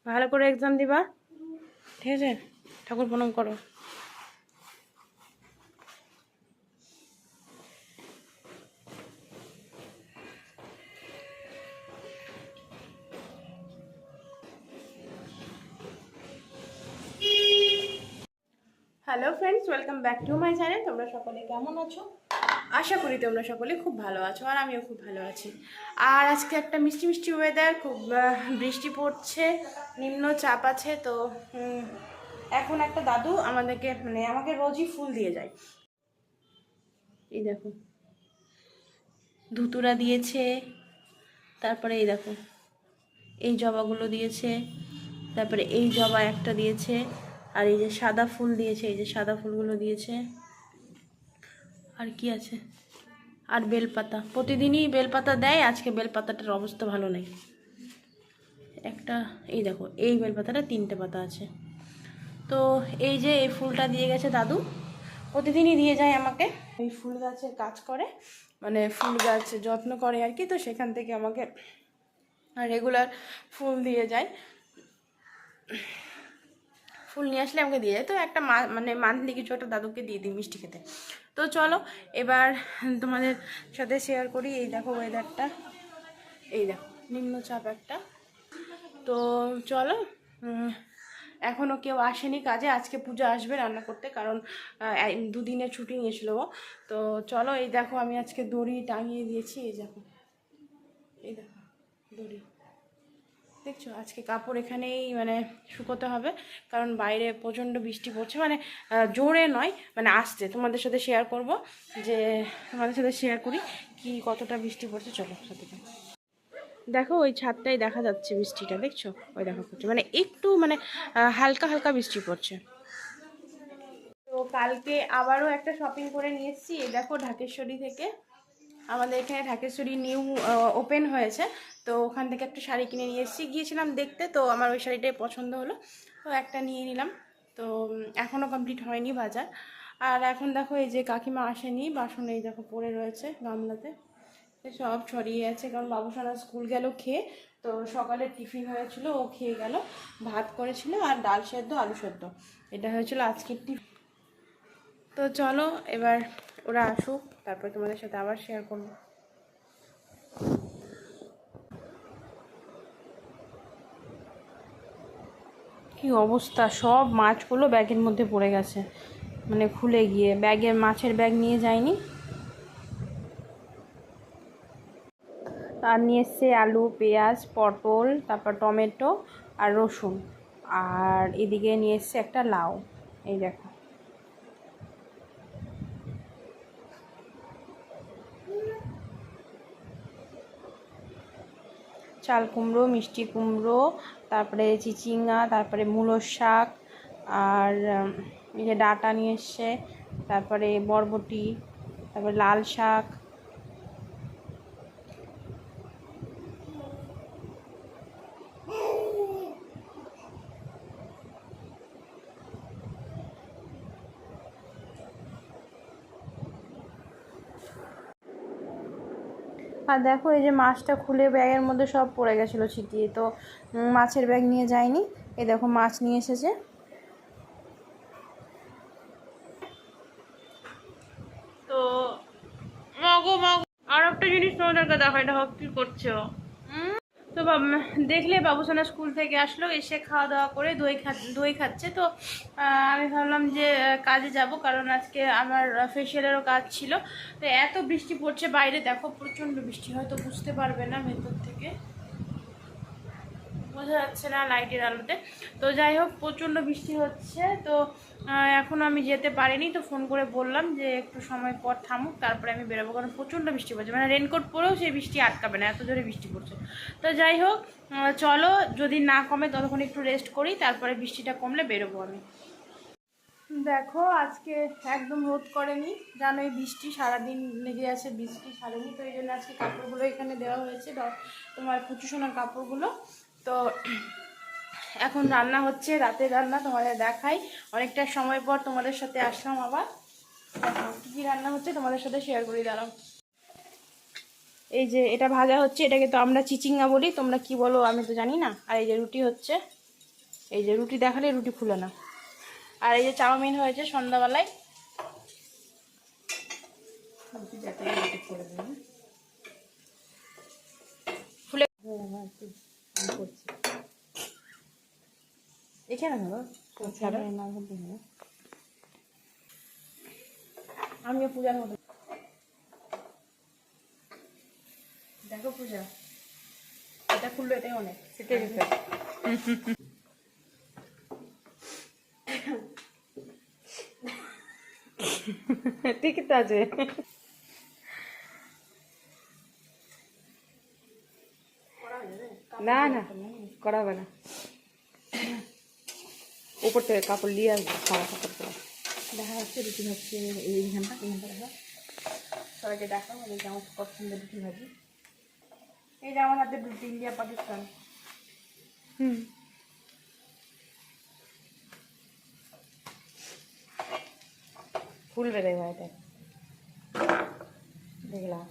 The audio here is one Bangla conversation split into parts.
ভালো করে এক্সাম দিবা, ঠিক আছে? ঠাকুর প্রণাম করো। Hello friends, welcome back to my channel. তোমরা সকলে কেমন আছো? আশা করি তোমরা সকলে খুব ভালো আছো, আর আমিও খুব ভালো আছি। আর আজকে একটা মিষ্টি মিষ্টি ওয়েদার, খুব বৃষ্টি পড়ছে, নিম্নচাপ আছে। তো এখন একটা দাদু আমাদেরকে আমাকে রোজই ফুল দিয়ে যায়। এই দেখো, ধুতুরা দিয়েছে, তারপরে এই দেখো এই জবাগুলো দিয়েছে, তারপরে এই জবা একটা দিয়েছে, আর এই যে সাদা ফুল দিয়েছে, এই যে সাদা ফুলগুলো দিয়েছে। আর কি আছে? আর বেলপাতা, প্রতিদিনই বেলপাতা দেয়, আজকে বেলপাতাটার অবস্থা ভালো নেই। একটা এই দেখো, এই বেলপাতাটা 3টে পাতা আছে। তো এই যে এই ফুলটা দিয়ে গেছে দাদু, প্রতিদিনই দিয়ে যায় আমাকে। এই ফুল গাছের কাজ করে, ফুল গাছ যত্ন করে আর কি। তো সেখান থেকে আমাকে রেগুলার ফুল দিয়ে যায়, ফুল নিয়ে আসলে আমাকে দিয়ে যায়। তো একটা মান্থলি কিছু একটা দাদুকে দিয়ে দিই মিষ্টি খেতে। তো চলো এবার তোমাদের সাথে শেয়ার করি। এই দেখো ওয়েদারটা, এই দেখো নিম্নচাপ একটা। তো চলো, এখনও কেউ আসেনি কাজে, আজকে পূজা আসবে রান্না করতে, কারণ 2 দিনের ছুটি নিয়েছিল ও। তো চলো, এই দেখো আমি আজকে দড়ি টাঙিয়ে দিয়েছি। এই দেখো, এই দেখো দড়ি দেখছো। আজকে কাপড় এখানেই শুকোতে হবে, কারণ বাইরে প্রচণ্ড বৃষ্টি পড়ছে, জোরে নয়, আসছে। তোমাদের সাথে শেয়ার করব, যে তোমাদের সাথে শেয়ার করি কি কতটা বৃষ্টি পড়ছে। চলো সাথে দেখো, ওই ছাদটাই দেখা যাচ্ছে বৃষ্টিটা, দেখছো? ওই দেখো পড়ছে, একটু হালকা হালকা বৃষ্টি পড়ছে। তো কালকে আবারও একটা শপিং করে নিয়ে এসেছি। এই দেখো ঢাকেশ্বরী থেকে, আমাদের এখানে ঢাকেশ্বরী নিউ ওপেন হয়েছে। তো ওখান থেকে একটা শাড়ি কিনে নিয়ে এসেছি, গিয়েছিলাম দেখতে। তো আমার ওই শাড়িটাই পছন্দ হলো, তো একটা নিয়ে নিলাম। তো এখনও কমপ্লিট হয়নি বাজার। আর এখন দেখো এই যে কাকিমা আসেনি, বাসন এই দেখো পড়ে রয়েছে গামলাতে, সব ছড়িয়ে আছে, কারণ বাবুসোনা স্কুল গেল খেয়ে। তো সকালে টিফিন হয়েছিল, ও খেয়ে গেল, ভাত করেছিল আর ডাল সেদ্ধ আলু সেদ্ধ, এটা হয়েছিল আজকের টিফিন। তো চলো এবার ওরা আসুক, তারপর তোমাদের সাথে আবার শেয়ার করবো। কি অবস্থা, সব মাছগুলো ব্যাগের মধ্যে পড়ে গেছে, খুলে গিয়ে ব্যাগের মাছের ব্যাগ নিয়ে যায়নি। আর নিয়ে এসছে আলু, পেঁয়াজ, পটল, তারপর টমেটো আর রসুন। আর এদিকে নিয়ে এসছে একটা লাউ, এই দেখো। চাল কুমড়ো, মিষ্টি কুমড়ো, তারপরে চিচিঙ্গা, তারপরে মূলোর শাক, আর এই যে ডাঁটা নিয়ে এসছে, তারপরে বরবটি, তারপরে লাল শাক। আর দেখো এই যে মাছটা খুলে ব্যাগের মধ্যে সব পড়ে গেছিলো ছিটিয়ে, তো মাছের ব্যাগ নিয়ে যায়নি। এই দেখো মাছ নিয়ে এসেছে। তো মাগো মাগো, আর একটা জিনিস তোমাদেরকে দেখো, এটা হোক কি করছো। তো দেখলে বাবুসোনা স্কুল থেকে আসলো, এসে খাওয়া দাওয়া করে দই খাচ্ছে। তো আমি ভাবলাম যে কাজে যাব, কারণ আজকে আমার ফেসিয়ালেরও কাজ ছিল। তো এত বৃষ্টি পড়ছে বাইরে, দেখো প্রচণ্ড বৃষ্টি, হয়তো বুঝতে পারবে না ভেতর থেকে, বোঝা যাচ্ছে না লাইটের আলোতে। তো যাই হোক, প্রচণ্ড বৃষ্টি হচ্ছে। তো এখনও আমি যেতে পারিনি। তো ফোন করে বললাম যে একটু সময় পর থামুক, তারপরে আমি বেরোবো, কারণ প্রচণ্ড বৃষ্টি পড়ছে, রেনকোট পরেও সেই বৃষ্টি আটকাবে না, এত জোরে বৃষ্টি পড়ছে। তো যাই হোক, চলো, যদি না কমে ততক্ষণ একটু রেস্ট করি, তারপরে বৃষ্টিটা কমলে বেরোবো আমি। দেখো আজকে একদম রোদ করেনি, জানোই বৃষ্টি সারাদিন লেগে আছে, বৃষ্টি ছাড়েনি। তো এই জন্য আজকে কাপড়গুলো এখানে দেওয়া হয়েছে, তোমার কুচুসোনার কাপড়গুলো। তো এখন রান্না হচ্ছে, রাতের রান্না তোমাদের দেখাই। অনেকটা সময় পর তোমাদের সাথে আসলাম আবার, কী কী রান্না হচ্ছে তোমাদের সাথে শেয়ার করি, দাঁড়াও। এই যে এটা ভাজা হচ্ছে, এটাকে তো আমরা চিচিঙ্গা বলি, তোমরা কি বলো আমি তো জানি না। আর এই যে রুটি হচ্ছে, এই যে রুটি দেখালে রুটি ফুলে না। আর এই যে চাউমিন হয়েছে সন্ধ্যাবেলায়। ফুলে এখানে আমিও পূজার মতো দেখো পূজা এটা খুললো, এটাই অনেক সেটাই ঠিক আছে। না না করা হবে না, উপর থেকে কাপড় নিয়ে আসবো, সারা কাপড় পরে দেখা যাচ্ছে রুটি হচ্ছে। এইখানটা দেখা সবাইকে দেখা হবে যে আমার কত সুন্দর রুটি ভাজি। এই যে আমার হাতে রুটি, ইন্ডিয়া পাকিস্তান। ফুল বেড়ে ভাইটা দেখলাম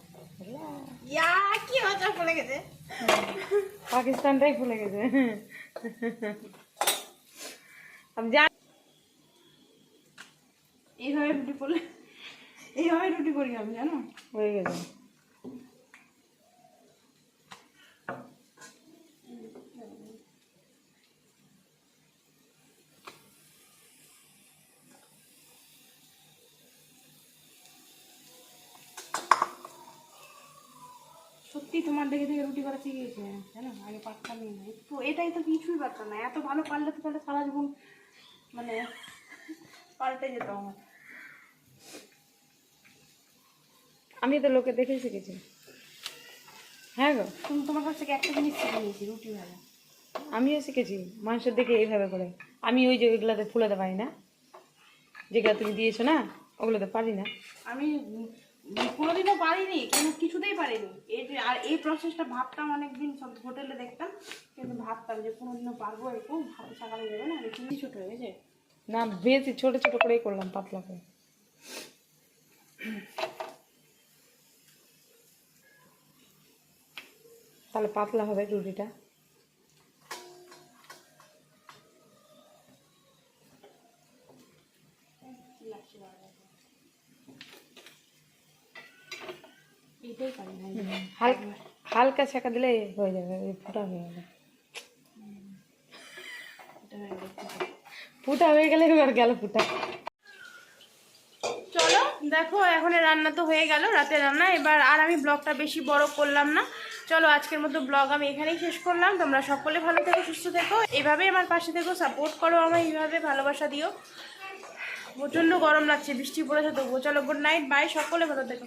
কি হচ্ছে, ফুলে গেছে পাকিস্তানটাই ফুলে গেছে। আমি জানি এইভাবে রুটি করলে, এইভাবে রুটি করি আমি, জানো হয়ে গেছে। সত্যি তোমার দেখে দেখে রুটি করা শিখেছে, জানো আগে পারতাম না একটু, এটাই তো কিছুই পারতাম না। এত ভালো পারলে তো তাহলে সারা জীবন মানে পাল্টে যেত আমার। আমি তো লোকে দেখে শিখেছি। হ্যাঁ গো, তুমি তোমার কাছ থেকে একটা জিনিস শিখে নিয়েছি, রুটি ভাজা। আমিও শিখেছি মানুষের দেখে এইভাবে করে। আমি ওই যে ওইগুলোতে ফুলাতে পারি না, যেগুলো তুমি দিয়েছো না ওগুলোতে পারি না। আমি কোনোদিনও পারিনি, কিছুতেই পারিনি। আর এই প্রসেসটা ভাবতাম অনেকদিন, সব হোটেলে দেখতাম, কিন্তু ভাবতাম যে কোনোদিনও পারবো এরকম, হাতে সাকালে যাবে না, কিন্তু ছোট হয়ে গেছে না, বেশি ছোট ছোট করেই করলাম, পাতলা করে। তাহলে পাতলা হবে রুটিটা। হালকা ছেঁকা দিলে হয়ে যাবে, ফুটা হয়ে যাবে। ফুটা হয়ে গেলে এবার গেল ফুটা। চলো দেখো, এখন রান্না তো হয়ে গেল, রাতে রান্না। এবার আর আমি ব্লগটা বেশি বড় করলাম না। চলো আজকের মতো ব্লগ আমি এখানেই শেষ করলাম। তোমরা সকলে ভালো থেকো, সুস্থ থেকো, এইভাবেই আমার পাশে থেকো, সাপোর্ট করো আমায়, এইভাবে ভালোবাসা দিও। প্রচণ্ড গরম লাগছে, বৃষ্টি পড়েছে তবুও। চলো গুড নাইট, বাই, সকলে ভালো থেকো।